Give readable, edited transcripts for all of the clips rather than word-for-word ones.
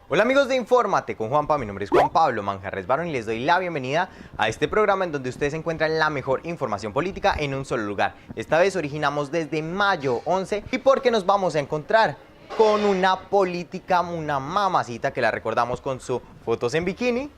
Hola amigos de Infórmate con Juanpa, mi nombre es Juan Pablo Manjarres Barón y les doy la bienvenida a este programa en donde ustedes encuentran la mejor información política en un solo lugar. Esta vez originamos desde mayo 11 y porque nos vamos a encontrar con una política, una mamacita que la recordamos con sus fotos en bikini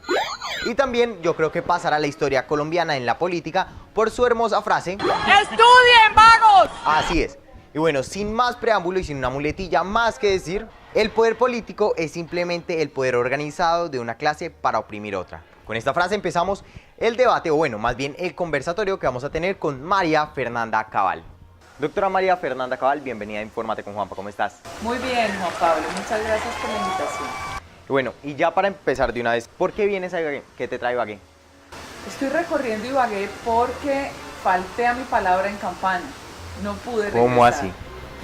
y también yo creo que pasará a la historia colombiana en la política por su hermosa frase: ¡Estudien, vagos! Así es. Y bueno, sin más preámbulo y sin una muletilla más que decir, el poder político es simplemente el poder organizado de una clase para oprimir otra. Con esta frase empezamos el debate, o bueno, más bien el conversatorio que vamos a tener con María Fernanda Cabal. Doctora María Fernanda Cabal, bienvenida a Infórmate con Juanpa, ¿cómo estás? Muy bien, Juan Pablo, muchas gracias por la invitación. Y bueno, y ya para empezar de una vez, ¿por qué vienes a Ibagué? ¿Qué te trae Ibagué? Estoy recorriendo Ibagué porque falté a mi palabra en campaña. No pude regresar. ¿Cómo así?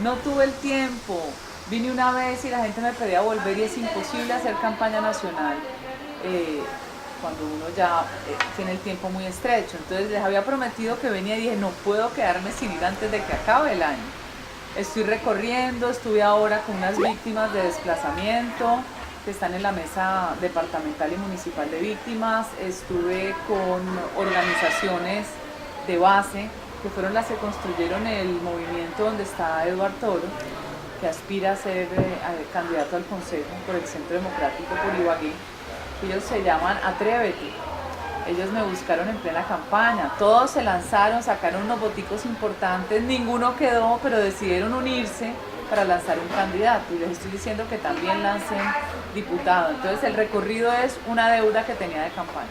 No tuve el tiempo. Vine una vez y la gente me pedía volver y es imposible hacer campaña nacional cuando uno ya tiene el tiempo muy estrecho. Entonces les había prometido que venía y dije, no puedo quedarme sin ir antes de que acabe el año. Estoy recorriendo, estuve ahora con unas víctimas de desplazamiento que están en la mesa departamental y municipal de víctimas. Estuve con organizaciones de base que fueron las que construyeron el movimiento donde está Eduardo Toro, que aspira a ser candidato al Consejo por el Centro Democrático por Ibagué. Ellos se llaman Atrévete. Ellos me buscaron en plena campaña, todos se lanzaron, sacaron unos boticos importantes, ninguno quedó, pero decidieron unirse para lanzar un candidato y les estoy diciendo que también lancen diputado. Entonces el recorrido es una deuda que tenía de campaña.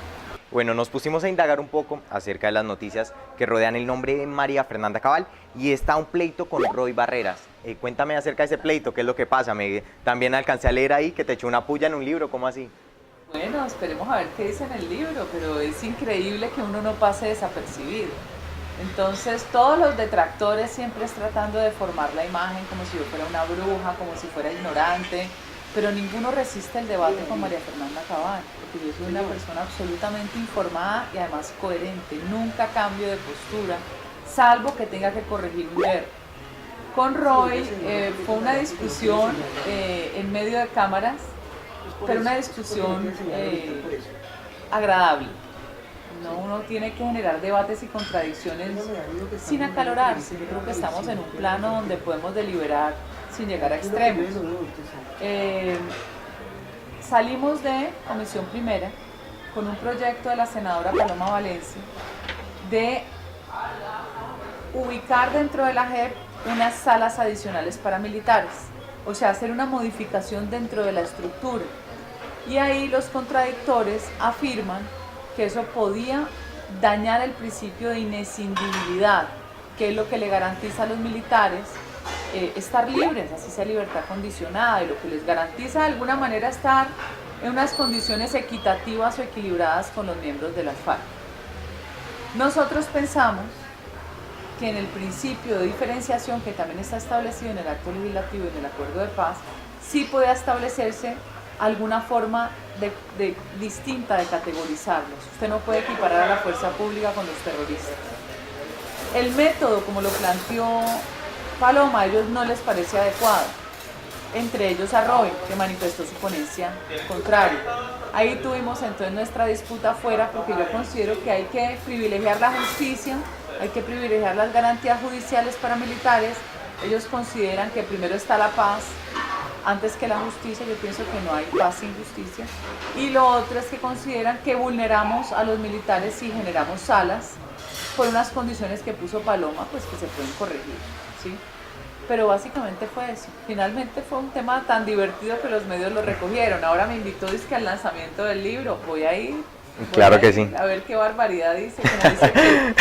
Bueno, nos pusimos a indagar un poco acerca de las noticias que rodean el nombre de María Fernanda Cabal y está un pleito con Roy Barreras. Cuéntame acerca de ese pleito, ¿qué es lo que pasa? También alcancé a leer ahí que te echó una puya en un libro, ¿cómo así? Bueno, esperemos a ver qué dice en el libro, pero es increíble que uno no pase desapercibido. Entonces todos los detractores siempre es tratando de formar la imagen como si yo fuera una bruja, como si fuera ignorante, pero ninguno resiste el debate con María Fernanda Cabal, porque yo soy una persona absolutamente informada y además coherente, nunca cambio de postura, salvo que tenga que corregir un error. Con Roy fue una discusión en medio de cámaras, pero una discusión agradable. No, uno tiene que generar debates y contradicciones sin acalorarse. Yo creo que estamos en un plano donde podemos deliberar sin llegar a extremos. Salimos de Comisión Primera con un proyecto de la senadora Paloma Valencia de ubicar dentro de la JEP unas salas adicionales paramilitares, o sea, hacer una modificación dentro de la estructura. Y ahí los contradictores afirman que eso podía dañar el principio de inescindibilidad, que es lo que le garantiza a los militares estar libres, así sea libertad condicionada, y lo que les garantiza de alguna manera estar en unas condiciones equitativas o equilibradas con los miembros de las FARC. Nosotros pensamos que en el principio de diferenciación, que también está establecido en el acto legislativo y en el acuerdo de paz, sí puede establecerse alguna forma distinta de categorizarlos. Usted no puede equiparar a la fuerza pública con los terroristas. El método, como lo planteó Paloma, a ellos no les parece adecuado. Entre ellos a Roy, que manifestó su ponencia contraria. Ahí tuvimos entonces nuestra disputa afuera, porque yo considero que hay que privilegiar la justicia, hay que privilegiar las garantías judiciales paramilitares. Ellos consideran que primero está la paz antes que la justicia. Yo pienso que no hay paz sin justicia. Y lo otro es que consideran que vulneramos a los militares si generamos salas por unas condiciones que puso Paloma, pues que se pueden corregir, ¿sí? Pero básicamente fue eso. Finalmente fue un tema tan divertido que los medios lo recogieron. Ahora me invitó al lanzamiento del libro. Voy a ir. Claro que sí. A ver qué barbaridad dice. Que dice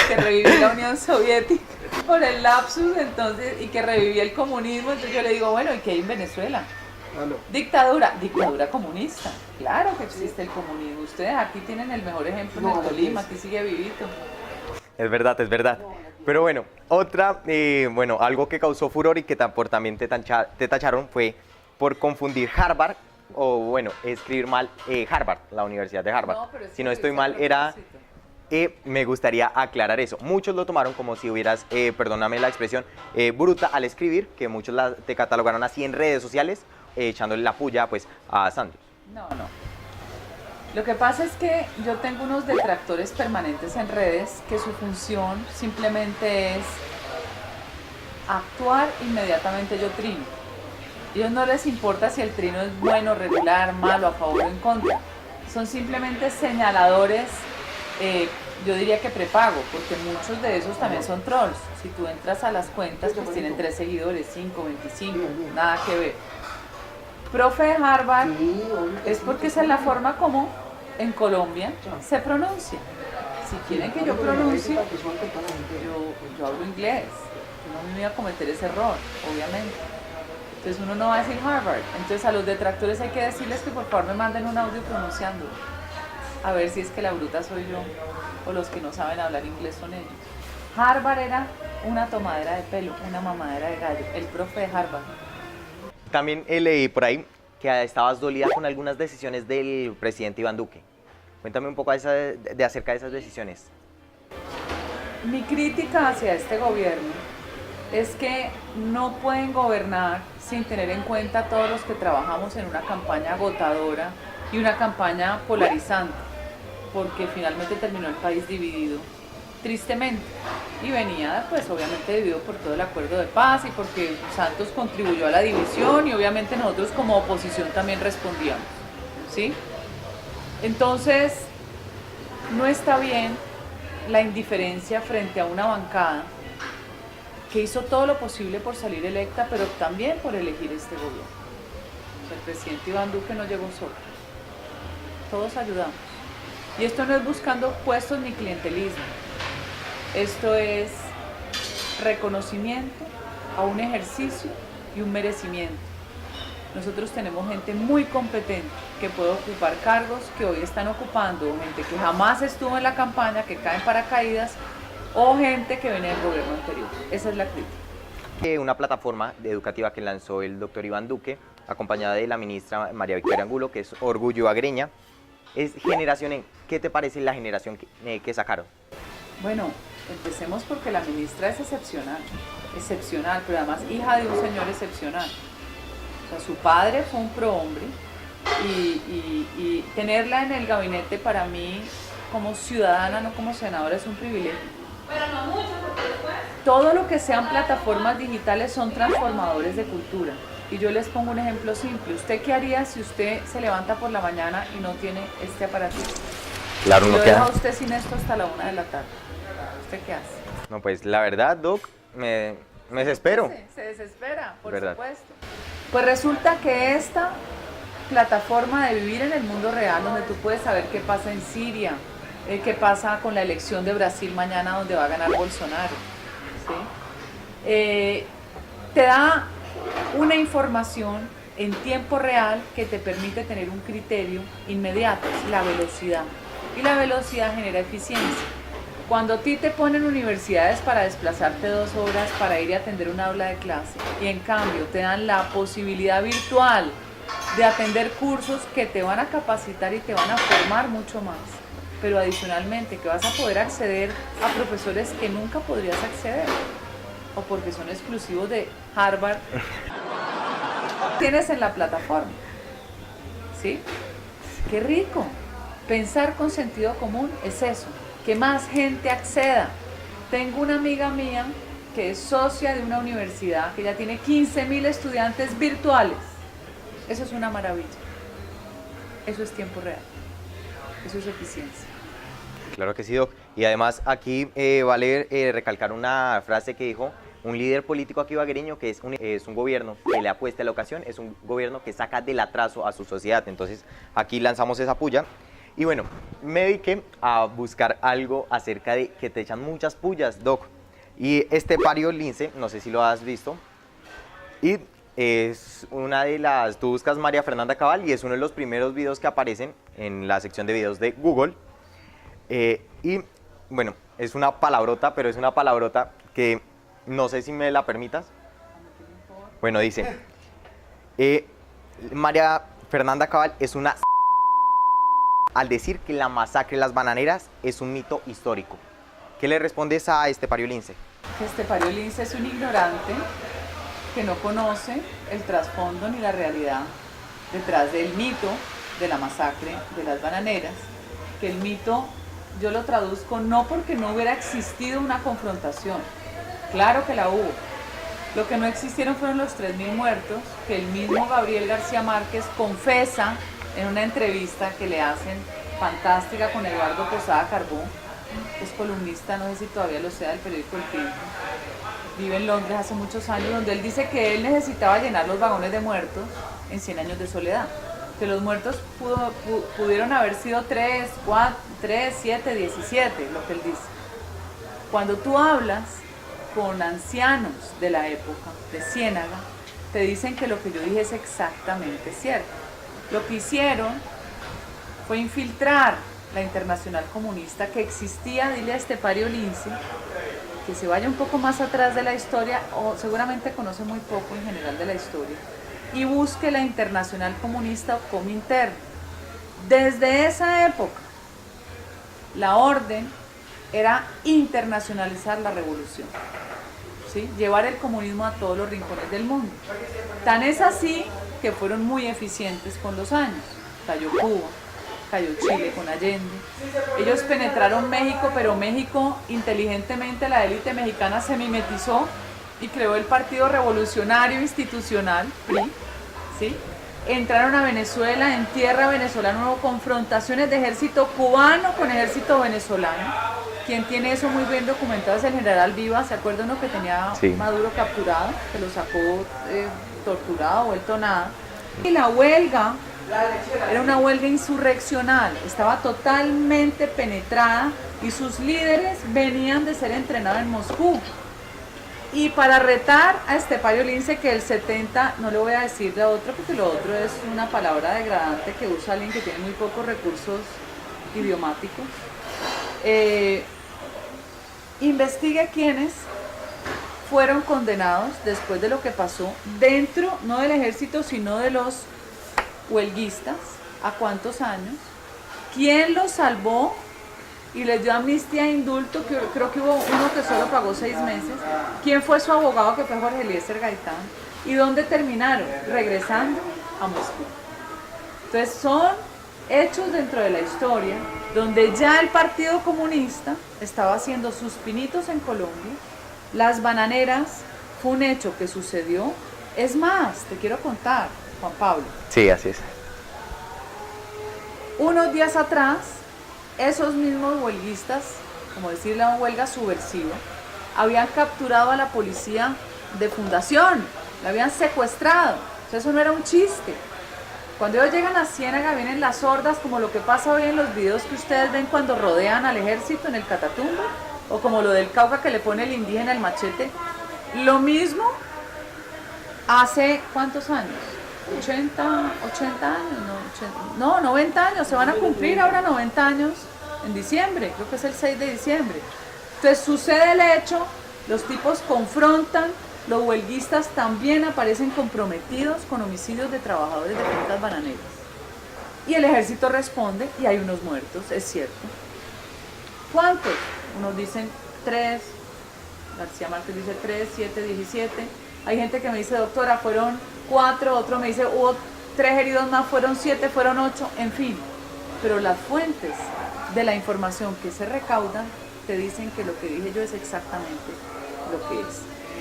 que revivió la Unión Soviética por el lapsus, entonces, y que revivía el comunismo. Entonces yo le digo, bueno, ¿y qué hay en Venezuela? Dictadura comunista. Claro que existe el comunismo. Ustedes aquí tienen el mejor ejemplo en el Tolima. Aquí sigue vivito. Es verdad, es verdad. Pero bueno, algo que causó furor y que también te tacharon fue por confundir Harvard, o bueno, escribir mal Harvard, la Universidad de Harvard. Si no estoy mal, era me gustaría aclarar eso. Muchos lo tomaron como si hubieras, perdóname la expresión, bruta al escribir, que muchos te catalogaron así en redes sociales, echándole la puya pues a Santos. No, no. Lo que pasa es que yo tengo unos detractores permanentes en redes que su función simplemente es actuar inmediatamente yo trino. A ellos no les importa si el trino es bueno, regular, malo, a favor o en contra. Son simplemente señaladores, yo diría que prepago, porque muchos de esos también son trolls. Si tú entras a las cuentas, pues tienen 3 seguidores, 5, 25, nada que ver. Profe de Harvard es porque esa es la forma como en Colombia se pronuncia. Si quieren que yo pronuncie, yo hablo inglés. Yo no me voy a cometer ese error, obviamente. Entonces uno no va a decir Harvard. Entonces a los detractores hay que decirles que por favor me manden un audio pronunciándolo. A ver si es que la bruta soy yo o los que no saben hablar inglés son ellos. Harvard era una tomadera de pelo, una mamadera de gallo. El profe de Harvard. También leí por ahí que estabas dolida con algunas decisiones del presidente Iván Duque. Cuéntame un poco acerca de esas decisiones. Mi crítica hacia este gobierno es que no pueden gobernar sin tener en cuenta a todos los que trabajamos en una campaña agotadora y una campaña polarizante, porque finalmente terminó el país dividido, tristemente, y venía pues obviamente dividido por todo el acuerdo de paz y porque Santos contribuyó a la división y obviamente nosotros como oposición también respondíamos, ¿sí? Entonces, no está bien la indiferencia frente a una bancada que hizo todo lo posible por salir electa, pero también por elegir este gobierno. O sea, el presidente Iván Duque no llegó solo. Todos ayudamos. Y esto no es buscando puestos ni clientelismo. Esto es reconocimiento a un ejercicio y un merecimiento. Nosotros tenemos gente muy competente que puede ocupar cargos que hoy están ocupando, gente que jamás estuvo en la campaña, que caen paracaídas, o gente que viene del gobierno anterior. Esa es la crítica. Una plataforma educativa que lanzó el doctor Iván Duque, acompañada de la ministra María Victoria Angulo, que es Orgullo Agreña, es Generación En. ¿Qué te parece la generación que sacaron? Bueno, empecemos porque la ministra es excepcional, pero además hija de un señor excepcional. O sea, su padre fue un prohombre y tenerla en el gabinete para mí como ciudadana, no como senadora, es un privilegio. Pero no mucho, porque después... Todo lo que sean plataformas digitales son transformadores de cultura. Y yo les pongo un ejemplo simple. ¿Usted qué haría si usted se levanta por la mañana y no tiene este aparatito? Claro, y no lo queda. deja usted sin esto hasta la 1 de la tarde. ¿Usted qué hace? No, pues la verdad, Doc, me desespero. Se desespera, por ¿Verdad? supuesto. Pues resulta que esta plataforma de vivir en el mundo real, donde tú puedes saber qué pasa en Siria, qué pasa con la elección de Brasil mañana, donde va a ganar Bolsonaro, ¿sí? Te da una información en tiempo real que te permite tener un criterio inmediato, es la velocidad. Y la velocidad genera eficiencia. Cuando a ti te ponen universidades para desplazarte 2 horas para ir a atender una aula de clase y en cambio te dan la posibilidad virtual de atender cursos que te van a capacitar y te van a formar mucho más, pero adicionalmente que vas a poder acceder a profesores que nunca podrías acceder o porque son exclusivos de Harvard, tienes en la plataforma, ¿sí? ¡Qué rico! Pensar con sentido común es eso, que más gente acceda. Tengo una amiga mía que es socia de una universidad que ya tiene 15.000 estudiantes virtuales. Eso es una maravilla. Eso es tiempo real. Eso es eficiencia. Claro que sí, Doc. Y además aquí vale recalcar una frase que dijo un líder político aquí ibaguereño, que es un gobierno que le apuesta a la ocasión, es un gobierno que saca del atraso a su sociedad. Entonces aquí lanzamos esa puya. Y bueno, me dediqué a buscar algo acerca de que te echan muchas pullas, Doc. Y Estepario Lince, no sé si lo has visto, y es una de las, tú buscas María Fernanda Cabal y es uno de los primeros videos que aparecen en la sección de videos de Google. Y bueno, es una palabrota, pero es una palabrota que no sé si me la permitas. Bueno, dice, María Fernanda Cabal es una al decir que la masacre de las bananeras es un mito histórico. ¿Qué le respondes a Estepario Lince? Estepario Lince es un ignorante que no conoce el trasfondo ni la realidad detrás del mito de la masacre de las bananeras, que el mito yo lo traduzco no porque no hubiera existido una confrontación, claro que la hubo. Lo que no existieron fueron los 3.000 muertos, que el mismo Gabriel García Márquez confesa en una entrevista que le hacen fantástica con Eduardo Posada Carbó, que es columnista, no sé si todavía lo sea, del periódico El Tiempo. Vive en Londres hace muchos años, donde él dice que él necesitaba llenar los vagones de muertos en 100 años de soledad. Que los muertos pudieron haber sido 3, 7, 17, lo que él dice. Cuando tú hablas con ancianos de la época, de Ciénaga, te dicen que lo que yo dije es exactamente cierto. Lo que hicieron fue infiltrar la Internacional Comunista que existía, dile a Estepario Lince, que se vaya un poco más atrás de la historia, o seguramente conoce muy poco en general de la historia, y busque la Internacional Comunista o Comintern. Desde esa época, la orden era internacionalizar la revolución, ¿sí? Llevar el comunismo a todos los rincones del mundo. Tan es así que fueron muy eficientes con los años. Cayó Cuba, cayó Chile con Allende. Ellos penetraron México, pero México, inteligentemente, la élite mexicana se mimetizó y creó el Partido Revolucionario Institucional, PRI, ¿sí? Entraron a Venezuela, en tierra venezolana hubo confrontaciones de ejército cubano con ejército venezolano. Quien tiene eso muy bien documentado es el general Vivas, ¿se acuerdan uno que tenía Maduro capturado, que lo sacó torturado, vuelto nada? Y la huelga era una huelga insurreccional, estaba totalmente penetrada y sus líderes venían de ser entrenados en Moscú. Y para retar a Estepario Lince, que el 70, no le voy a decir de otro, porque lo otro es una palabra degradante que usa alguien que tiene muy pocos recursos idiomáticos, investigue quiénes fueron condenados después de lo que pasó dentro, no del ejército, sino de los huelguistas, a cuántos años, quién los salvó y les dio amnistía e indulto, que creo que hubo uno que solo pagó 6 meses, quién fue su abogado, que fue Jorge Eliezer Gaitán, y dónde terminaron, regresando a Moscú. Entonces son hechos dentro de la historia, donde ya el Partido Comunista estaba haciendo sus pinitos en Colombia, las bananeras fue un hecho que sucedió. Es más, te quiero contar, Juan Pablo. Sí, así es. Unos días atrás, esos mismos huelguistas, como decir la huelga subversiva, habían capturado a la policía de Fundación, la habían secuestrado. O sea, eso no era un chiste. Cuando ellos llegan a Ciénaga vienen las hordas, como lo que pasa hoy en los videos que ustedes ven cuando rodean al ejército en el Catatumbo, o como lo del Cauca que le pone el indígena el machete. Lo mismo hace, ¿cuántos años? 80 años, no, 90 años, se van a cumplir ahora 90 años en diciembre, creo que es el 6 de diciembre. Entonces sucede el hecho, los tipos confrontan, los huelguistas también aparecen comprometidos con homicidios de trabajadores de fincas bananeras. Y el ejército responde y hay unos muertos, es cierto. ¿Cuántos? Unos dicen 3, García Márquez dice 3, 7, 17. Hay gente que me dice, doctora, fueron 4, otro me dice, hubo 3 heridos más, fueron 7, fueron 8, en fin. Pero las fuentes de la información que se recaudan te dicen que lo que dije yo es exactamente lo que es.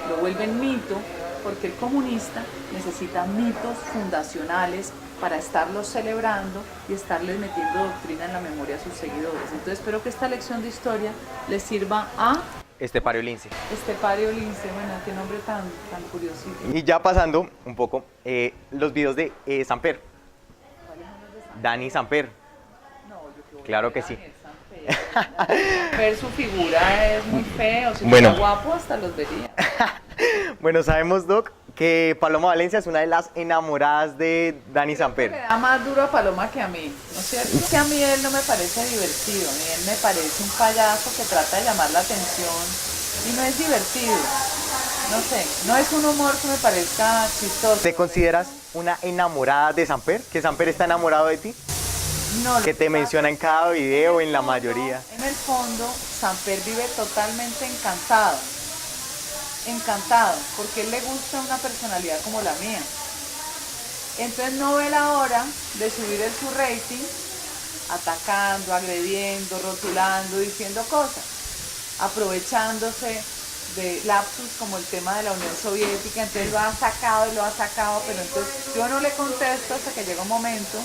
Lo vuelven mito porque el comunista necesita mitos fundacionales para estarlos celebrando y estarles metiendo doctrina en la memoria a sus seguidores. Entonces espero que esta lección de historia les sirva a Estepario Lince. Estepario Lince, bueno, qué nombre tan curiosito. Y ya pasando un poco, los videos de Samper. Dani Samper. No, yo Claro que sí. Ver su figura es muy feo, si bueno, fuera guapo hasta los vería. Bueno, sabemos, Doc, que Paloma Valencia es una de las enamoradas de Dani Samper. Le da más duro a Paloma que a mí, ¿no es cierto? Es que a mí él no me parece divertido, a mí él me parece un payaso que trata de llamar la atención y no es divertido. No sé, no es un humor que me parezca chistoso. ¿Te consideras una enamorada de Samper? ¿Que Samper está enamorado de ti? No, que te menciona en cada video, en la mayoría. En el fondo, Samper vive totalmente encantado, porque él le gusta una personalidad como la mía. Entonces no ve la hora de subir su rating, atacando, agrediendo, rotulando, diciendo cosas, aprovechándose de lapsus como el tema de la Unión Soviética. Entonces lo ha sacado y lo ha sacado, pero entonces yo no le contesto hasta que llega un momento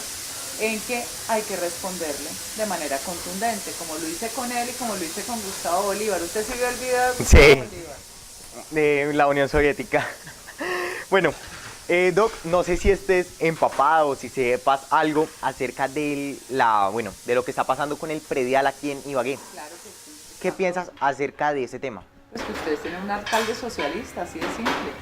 en que hay que responderle de manera contundente, como lo hice con él y como lo hice con Gustavo Bolívar. ¿Usted sí vio el video de Gustavo Bolívar? De la Unión Soviética. Bueno, Doc, no sé si estés empapado o si sepas algo acerca de de lo que está pasando con el predial aquí en Ibagué. Claro que sí. ¿Qué piensas acerca de ese tema? Pues que ustedes tienen un alcalde socialista, así de simple.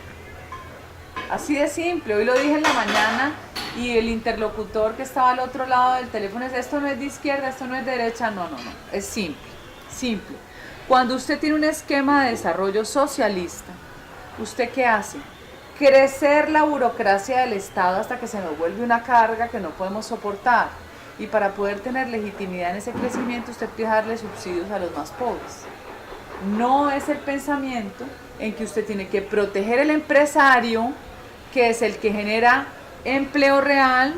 Así de simple. Hoy lo dije en la mañana y el interlocutor que estaba al otro lado del teléfono es: esto no es de izquierda, esto no es de derecha. No, es simple, simple. Cuando usted tiene un esquema de desarrollo socialista, ¿usted qué hace? Crecer la burocracia del Estado hasta que se nos vuelve una carga que no podemos soportar. Y para poder tener legitimidad en ese crecimiento, usted tiene que darle subsidios a los más pobres. No es el pensamiento en que usted tiene que proteger el empresario, que es el que genera empleo real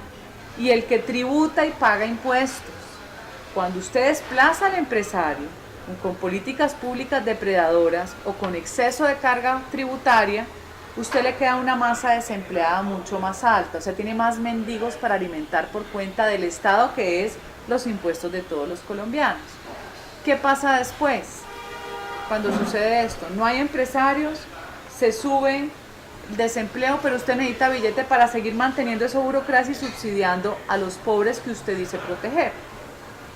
y el que tributa y paga impuestos. Cuando usted desplaza al empresario con políticas públicas depredadoras o con exceso de carga tributaria, usted le queda una masa desempleada mucho más alta, o sea, tiene más mendigos para alimentar por cuenta del Estado, que es los impuestos de todos los colombianos. ¿Qué pasa después? Cuando sucede esto, no hay empresarios, se sube el desempleo, pero usted necesita billete para seguir manteniendo esa burocracia y subsidiando a los pobres que usted dice proteger.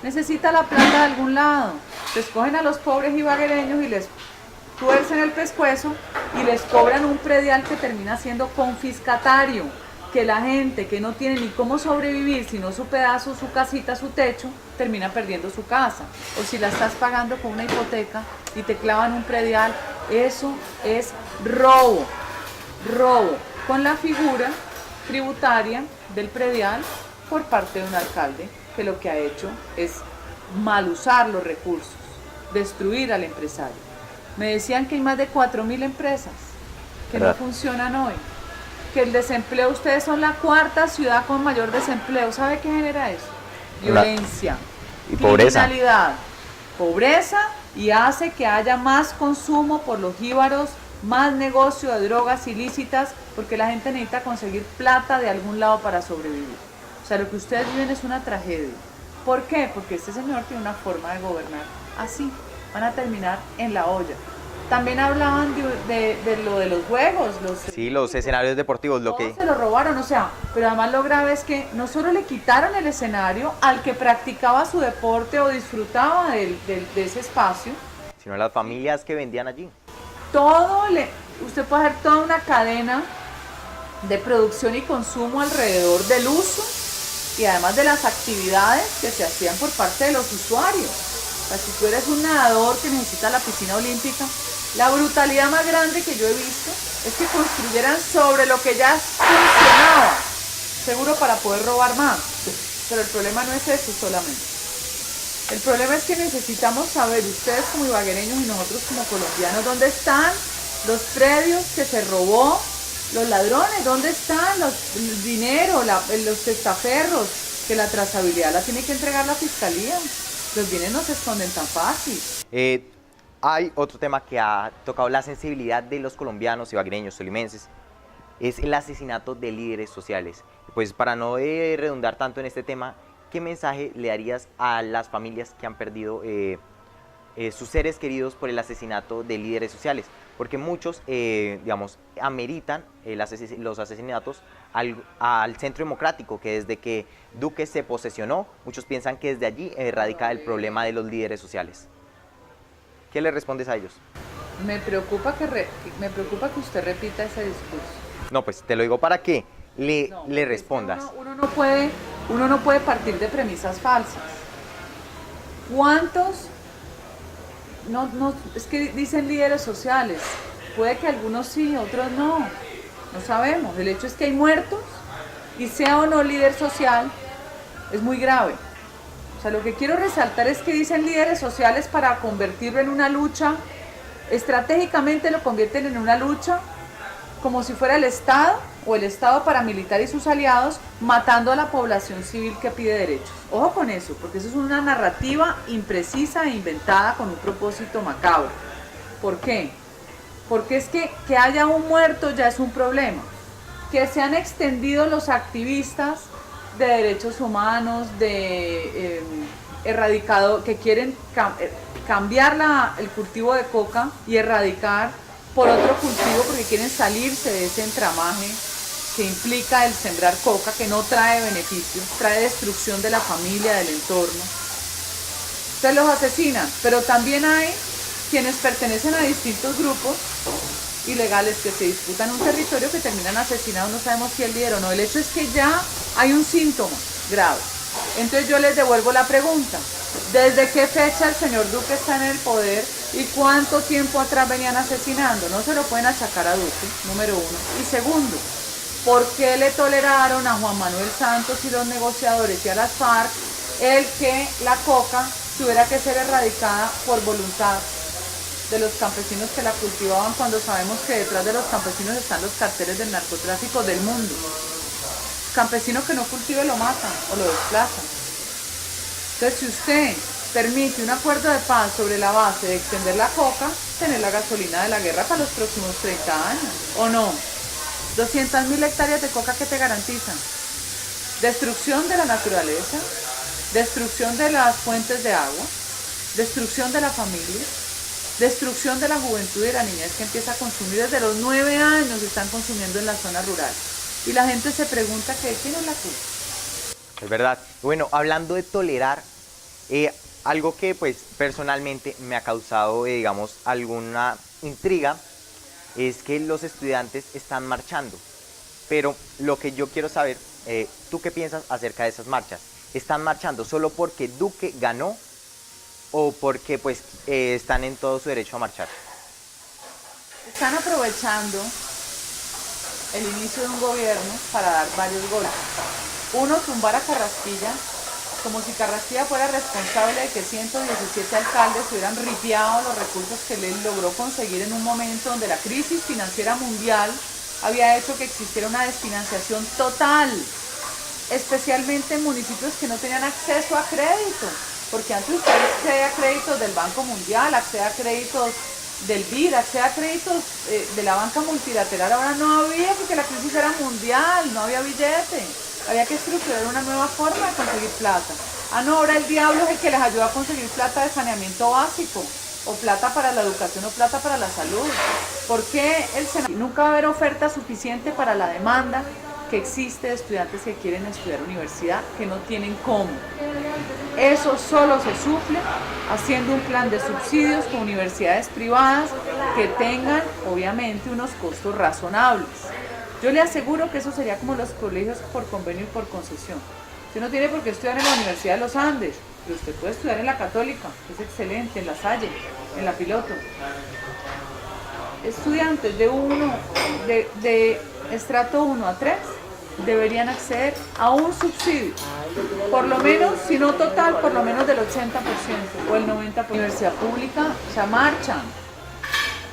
Necesita la plata de algún lado. Les cogen a los pobres ibaguereños y les tuercen el pescuezo y les cobran un predial que termina siendo confiscatario, que la gente que no tiene ni cómo sobrevivir, sino su pedazo, su casita, su techo, termina perdiendo su casa. O si la estás pagando con una hipoteca y te clavan un predial, eso es robo, robo, con la figura tributaria del predial por parte de un alcalde que lo que ha hecho es mal usar los recursos, destruir al empresario. Me decían que hay más de 4.000 empresas que no funcionan hoy, que el desempleo, ustedes son la cuarta ciudad con mayor desempleo. ¿Sabe qué genera eso? Violencia, y pobreza. Criminalidad, pobreza, y hace que haya más consumo por los jíbaros, más negocio de drogas ilícitas, porque la gente necesita conseguir plata de algún lado para sobrevivir. O sea, lo que ustedes viven es una tragedia. ¿Por qué? Porque este señor tiene una forma de gobernar así. Van a terminar en la olla. También hablaban de lo de los juegos. Sí, los escenarios deportivos. Se lo robaron, o sea, pero además lo grave es que no solo le quitaron el escenario al que practicaba su deporte o disfrutaba de ese espacio, sino las familias que vendían allí. Usted puede hacer toda una cadena de producción y consumo alrededor del uso y además de las actividades que se hacían por parte de los usuarios. O sea, si tú eres un nadador que necesita la piscina olímpica, la brutalidad más grande que yo he visto es que construyeran sobre lo que ya funcionaba, seguro para poder robar más. Pero el problema no es eso solamente. El problema es que necesitamos saber, ustedes como ibaguereños y nosotros como colombianos, dónde están los predios que se robó, los ladrones, dónde están el dinero, los testaferros, que la trazabilidad la tiene que entregar la fiscalía. Los bienes no se esconden tan fácil. Hay otro tema que ha tocado la sensibilidad de los colombianos, ibaguereños, tolimenses, es el asesinato de líderes sociales. Pues para no redundar tanto en este tema, ¿qué mensaje le darías a las familias que han perdido sus seres queridos por el asesinato de líderes sociales? Porque muchos, digamos, ameritan los asesinatos al centro democrático, que desde que Duque se posesionó, muchos piensan que desde allí radica el problema de los líderes sociales. ¿Qué le respondes a ellos? Me preocupa que usted repita ese discurso. No, pues te lo digo para que le respondas. Uno no puede partir de premisas falsas. ¿Cuántos? Es que dicen líderes sociales. Puede que algunos sí, otros no. No sabemos. El hecho es que hay muertos y sea o no líder social, es muy grave. O sea, lo que quiero resaltar es que dicen líderes sociales para convertirlo en una lucha, estratégicamente lo convierten en una lucha como si fuera el Estado o el Estado paramilitar y sus aliados matando a la población civil que pide derechos. Ojo con eso, porque eso es una narrativa imprecisa e inventada con un propósito macabro. ¿Por qué? Porque es que haya un muerto ya es un problema. Que se han extendido los activistas de derechos humanos, de erradicado, que quieren cambiar el cultivo de coca y erradicar por otro cultivo porque quieren salirse de ese entramaje que implica el sembrar coca, que no trae beneficios, trae destrucción de la familia, del entorno. Entonces los asesinan, pero también hay quienes pertenecen a distintos grupos ilegales que se disputan un territorio que terminan asesinados, no sabemos si el líder o no. El hecho es que ya hay un síntoma grave. Entonces yo les devuelvo la pregunta: ¿desde qué fecha el señor Duque está en el poder y cuánto tiempo atrás venían asesinando? No se lo pueden achacar a Duque, número uno. Y segundo, ¿por qué le toleraron a Juan Manuel Santos y los negociadores y a las FARC el que la coca tuviera que ser erradicada por voluntad de los campesinos que la cultivaban, cuando sabemos que detrás de los campesinos están los carteles del narcotráfico del mundo? Campesino que no cultive lo matan o lo desplazan. Entonces, si usted permite un acuerdo de paz sobre la base de extender la coca, tener la gasolina de la guerra para los próximos 30 años, ¿o no? 200.000 hectáreas de coca que te garantizan destrucción de la naturaleza, destrucción de las fuentes de agua, destrucción de la familia, destrucción de la juventud y de la niñez que empieza a consumir desde los 9 años, están consumiendo en la zona rural. Y la gente se pregunta que quién es la culpa. Es verdad. Bueno, hablando de tolerar, algo que pues personalmente me ha causado, digamos, alguna intriga, es que los estudiantes están marchando. Pero lo que yo quiero saber, ¿tú qué piensas acerca de esas marchas? ¿Están marchando solo porque Duque ganó o porque pues están en todo su derecho a marchar? Están aprovechando el inicio de un gobierno para dar varios golpes. Uno, tumbar a Carrasquilla, como si Carrasquilla fuera responsable de que 117 alcaldes hubieran ripiado los recursos que él logró conseguir en un momento donde la crisis financiera mundial había hecho que existiera una desfinanciación total, especialmente en municipios que no tenían acceso a crédito, porque antes usted accede a créditos del Banco Mundial, accede a créditos del BID, accede a créditos de la banca multilateral. Ahora no había, porque la crisis era mundial, no había billete, había que estructurar una nueva forma de conseguir plata. Ah, no, ahora el diablo es el que les ayuda a conseguir plata de saneamiento básico, o plata para la educación, o plata para la salud. ¿Por qué nunca va a haber oferta suficiente para la demanda que existe de estudiantes que quieren estudiar universidad, que no tienen cómo? Eso solo se suple haciendo un plan de subsidios con universidades privadas que tengan, obviamente, unos costos razonables. Yo le aseguro que eso sería como los colegios por convenio y por concesión. Usted no tiene por qué estudiar en la Universidad de los Andes, pero usted puede estudiar en la Católica, que es excelente, en la Salle, en la Piloto. Estudiantes de estrato 1 a 3 deberían acceder a un subsidio, por lo menos, si no total, por lo menos del 80% o el 90%. Universidad pública, o sea, marchan.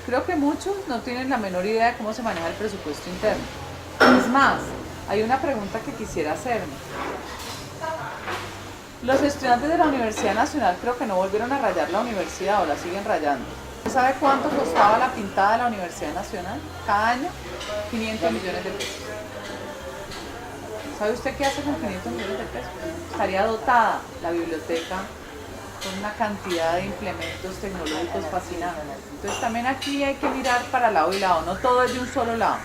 Creo que muchos no tienen la menor idea de cómo se maneja el presupuesto interno. Es más, hay una pregunta que quisiera hacerme. Los estudiantes de la Universidad Nacional creo que no volvieron a rayar la universidad, o la siguen rayando. ¿Sabe cuánto costaba la pintada de la Universidad Nacional? Cada año, 500 millones de pesos. ¿Sabe usted qué hace con 500 millones de pesos? Estaría dotada la biblioteca con una cantidad de implementos tecnológicos fascinantes. Entonces también aquí hay que mirar para lado y lado, no todo es de un solo lado.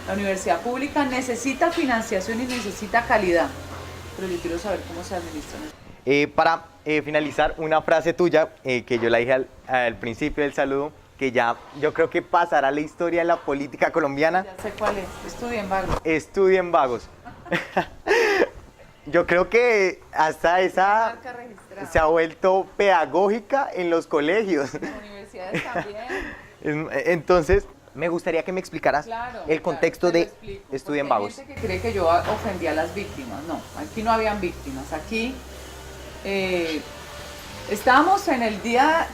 La universidad pública necesita financiación y necesita calidad, pero yo quiero saber cómo se administra. Para finalizar, una frase tuya que yo la dije al principio del saludo, que ya yo creo que pasará a la historia de la política colombiana. Ya sé cuál es, estudien vagos. Estudien vagos. Yo creo que hasta esa se ha vuelto pedagógica en los colegios. En las universidades también. Entonces, me gustaría que me explicaras el contexto de Estudien Vagos. Hay gente que cree que yo ofendí a las víctimas. No, aquí no habían víctimas. Aquí estábamos en el día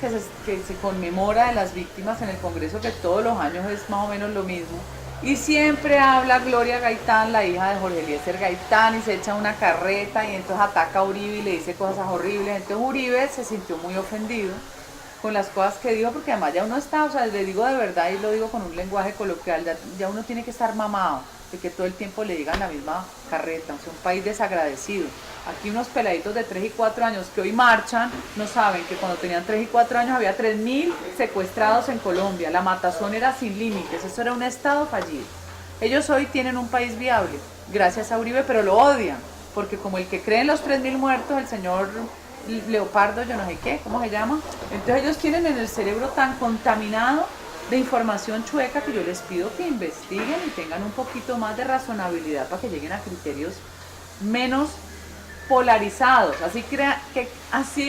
que se conmemora de las víctimas en el Congreso, que todos los años es más o menos lo mismo. Y siempre habla Gloria Gaitán, la hija de Jorge Eliezer Gaitán, y se echa una carreta y entonces ataca a Uribe y le dice cosas horribles. Entonces Uribe se sintió muy ofendido con las cosas que dijo, porque además ya uno está, o sea, le digo de verdad y lo digo con un lenguaje coloquial, ya uno tiene que estar mamado de que todo el tiempo le digan la misma carreta, o sea, un país desagradecido. Aquí unos peladitos de 3 y 4 años que hoy marchan, no saben que cuando tenían 3 y 4 años había 3.000 secuestrados en Colombia, la matazón era sin límites, eso era un estado fallido. Ellos hoy tienen un país viable, gracias a Uribe, pero lo odian, porque como el que cree en los 3.000 muertos, el señor Leopardo, yo no sé qué, ¿cómo se llama? Entonces ellos tienen en el cerebro tan contaminado de información chueca que yo les pido que investiguen y tengan un poquito más de razonabilidad para que lleguen a criterios menos polarizados. Así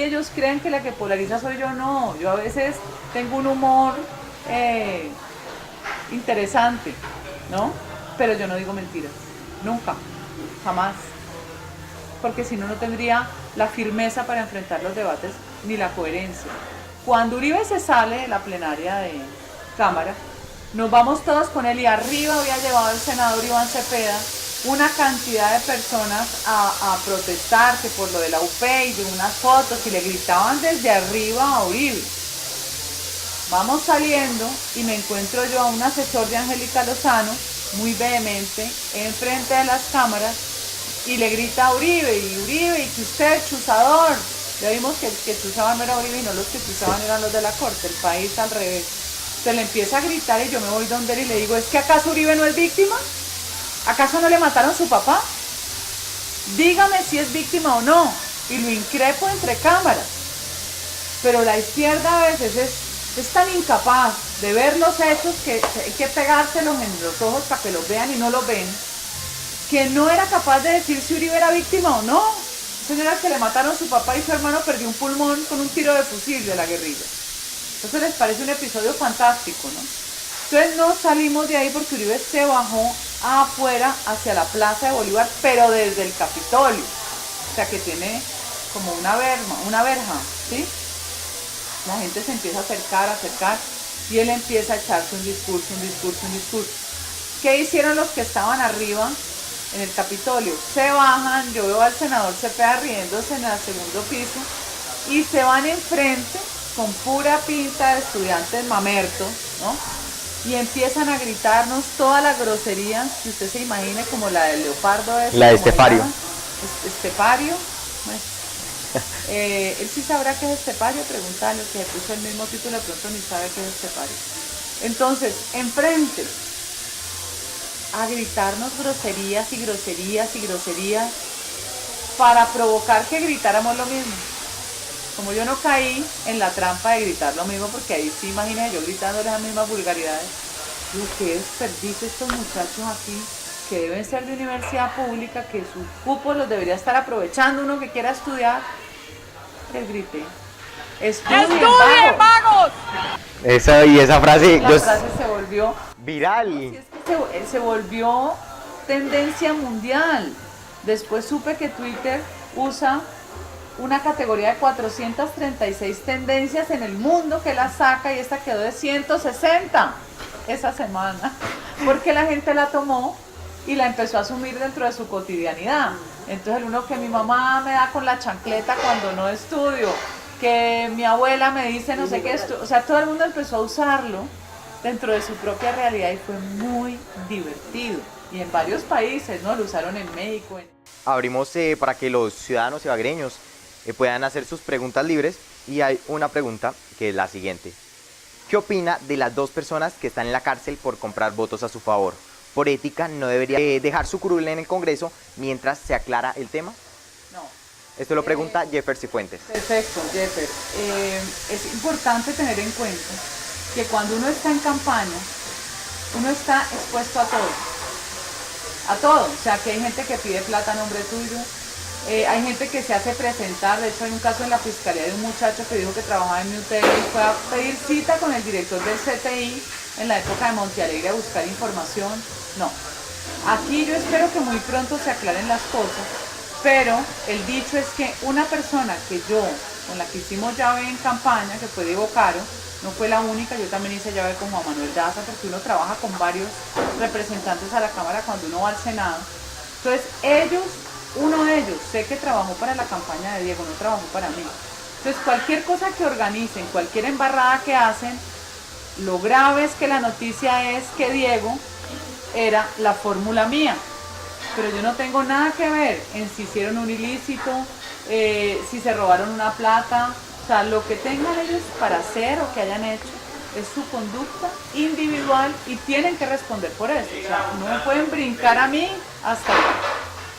ellos creen que la que polariza soy yo, no. Yo a veces tengo un humor interesante, ¿no? Pero yo no digo mentiras, nunca, jamás. Porque si no, no tendría la firmeza para enfrentar los debates ni la coherencia. Cuando Uribe se sale de la plenaria de Cámara, nos vamos todos con él y arriba había llevado el senador Iván Cepeda una cantidad de personas a protestar que por lo de la UP y de unas fotos y le gritaban desde arriba a Uribe. Vamos saliendo y me encuentro yo a un asesor de Angélica Lozano muy vehemente enfrente de las cámaras y le grita a Uribe, y que usted, chuzador. Ya vimos que el que chuzaban no era Uribe y no los que chuzaban eran los de la corte, el país al revés. Se le empieza a gritar y yo me voy donde él y le digo, ¿es que acaso Uribe no es víctima? ¿Acaso no le mataron a su papá? Dígame si es víctima o no. Y lo increpo entre cámaras. Pero la izquierda a veces es tan incapaz de ver los hechos que hay que pegárselos en los ojos para que los vean y no los ven, que no era capaz de decir si Uribe era víctima o no. Señora, que le mataron a su papá y su hermano perdió un pulmón con un tiro de fusil de la guerrilla. Entonces les parece un episodio fantástico, ¿no? Entonces no salimos de ahí porque Uribe se bajó afuera hacia la Plaza de Bolívar, pero desde el Capitolio. O sea que tiene como una verja, ¿sí? La gente se empieza a acercar y él empieza a echarse un discurso. ¿Qué hicieron los que estaban arriba en el Capitolio? Se bajan, yo veo al senador Cepeda riéndose en el segundo piso y se van enfrente con pura pinta de estudiantes mamertos, ¿no? Y empiezan a gritarnos todas las groserías que usted se imagine, como la del Leopardo. La de Estepario. Estepario. Bueno. Él sí sabrá qué es estepario, pregúntale, que puso el mismo título, de pronto ni sabe qué es estepario. Entonces, enfrente, a gritarnos groserías para provocar que gritáramos lo mismo. Como yo no caí en la trampa de gritar lo mismo, porque ahí sí, imagínate yo gritándole las mismas vulgaridades. Digo, qué desperdicio estos muchachos aquí, que deben ser de universidad pública, que sus cupos los debería estar aprovechando uno que quiera estudiar. Les grité, ¡estudien, vagos! Esa frase... La frase se volvió viral. Sí, es que se volvió tendencia mundial. Después supe que Twitter usa una categoría de 436 tendencias en el mundo, que la saca, y esta quedó de 160 esa semana, porque la gente la tomó y la empezó a asumir dentro de su cotidianidad. Entonces el uno, que mi mamá me da con la chancleta cuando no estudio, que mi abuela me dice no sé qué, o sea, todo el mundo empezó a usarlo dentro de su propia realidad y fue muy divertido. Y en varios países, ¿no? Lo usaron en México. Abrimos para que los ciudadanos ibaguereños puedan hacer sus preguntas libres, y hay una pregunta que es la siguiente. ¿Qué opina de las 2 personas que están en la cárcel por comprar votos a su favor? ¿Por ética no debería dejar su curul en el Congreso mientras se aclara el tema? No. Esto lo pregunta Jeffer Cifuentes. Perfecto, Jeffer. Es importante tener en cuenta que cuando uno está en campaña, uno está expuesto a todo. A todo. O sea, que hay gente que pide plata a nombre tuyo, hay gente que se hace presentar. De hecho, hay un caso en la fiscalía de un muchacho que dijo que trabajaba en Nutella y fue a pedir cita con el director del CTI en la época de Montealegre a buscar información. No. Aquí yo espero que muy pronto se aclaren las cosas, pero el dicho es que una persona con la que hicimos llave en campaña, que fue Diego Caro, no fue la única. Yo también hice llave con Juan Manuel Daza, porque uno trabaja con varios representantes a la Cámara cuando uno va al Senado. Entonces uno de ellos, sé que trabajó para la campaña de Diego, no trabajó para mí. Entonces cualquier cosa que organicen, cualquier embarrada que hacen, lo grave es que la noticia es que Diego era la fórmula mía, pero yo no tengo nada que ver en si hicieron un ilícito, si se robaron una plata, o sea, lo que tengan ellos para hacer o que hayan hecho es su conducta individual y tienen que responder por eso, o sea, no me pueden brincar a mí hasta allá.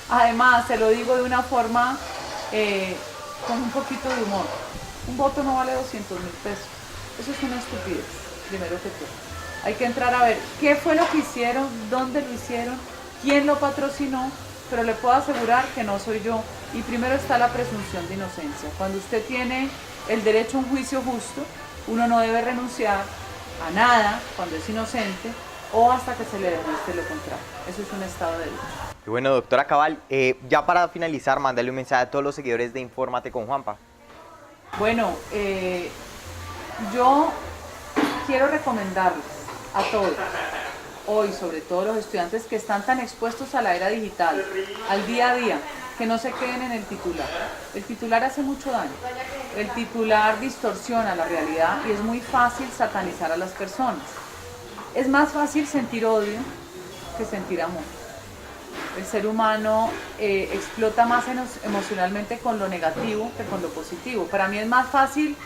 Además, se lo digo de una forma con un poquito de humor, un voto no vale 200.000 pesos, eso es una estupidez, primero que todo. Hay que entrar a ver qué fue lo que hicieron, dónde lo hicieron, quién lo patrocinó, pero le puedo asegurar que no soy yo. Y primero está la presunción de inocencia. Cuando usted tiene el derecho a un juicio justo, uno no debe renunciar a nada cuando es inocente o hasta que se le demuestre lo contrario. Eso es un estado de derecho. Y bueno, doctora Cabal, ya para finalizar, mándale un mensaje a todos los seguidores de Infórmate con Juanpa. Bueno, yo quiero recomendarles a todos, hoy sobre todo los estudiantes que están tan expuestos a la era digital, al día a día, que no se queden en el titular. El titular hace mucho daño, el titular distorsiona la realidad y es muy fácil satanizar a las personas. Es más fácil sentir odio que sentir amor. El ser humano explota más emocionalmente con lo negativo que con lo positivo. Para mí es más fácil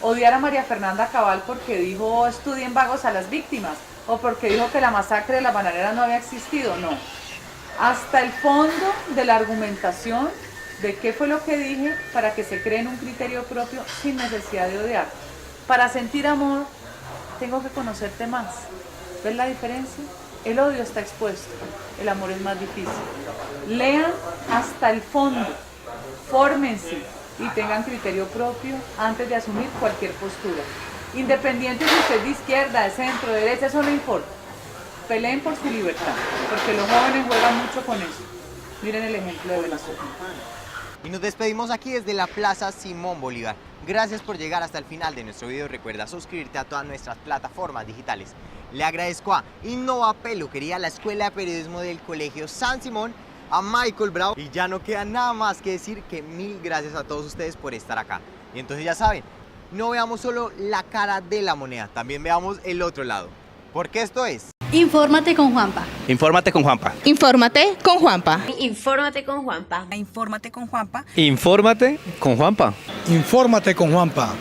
odiar a María Fernanda Cabal porque dijo estudien vagos a las víctimas o porque dijo que la masacre de las bananeras no había existido. No, hasta el fondo de la argumentación de qué fue lo que dije para que se creen un criterio propio sin necesidad de odiar. Para sentir amor tengo que conocerte más. ¿Ves la diferencia? El odio está expuesto, el amor es más difícil. Lean hasta el fondo, fórmense y tengan criterio propio antes de asumir cualquier postura. Independiente si usted es de izquierda, de centro, de derecha, eso no importa. Peleen por su libertad, porque los jóvenes juegan mucho con eso. Miren el ejemplo de Venezuela. Y nos despedimos aquí desde la Plaza Simón Bolívar. Gracias por llegar hasta el final de nuestro video. Recuerda suscribirte a todas nuestras plataformas digitales. Le agradezco a Innova Peluquería, la Escuela de Periodismo del Colegio San Simón, a Michael Brown. Y ya no queda nada más que decir que mil gracias a todos ustedes por estar acá. Y entonces ya saben, no veamos solo la cara de la moneda, también veamos el otro lado. Porque esto es... Infórmate con Juanpa. Infórmate con Juanpa. Infórmate con Juanpa. Infórmate con Juanpa. Infórmate con Juanpa. Infórmate con Juanpa. Infórmate con Juanpa.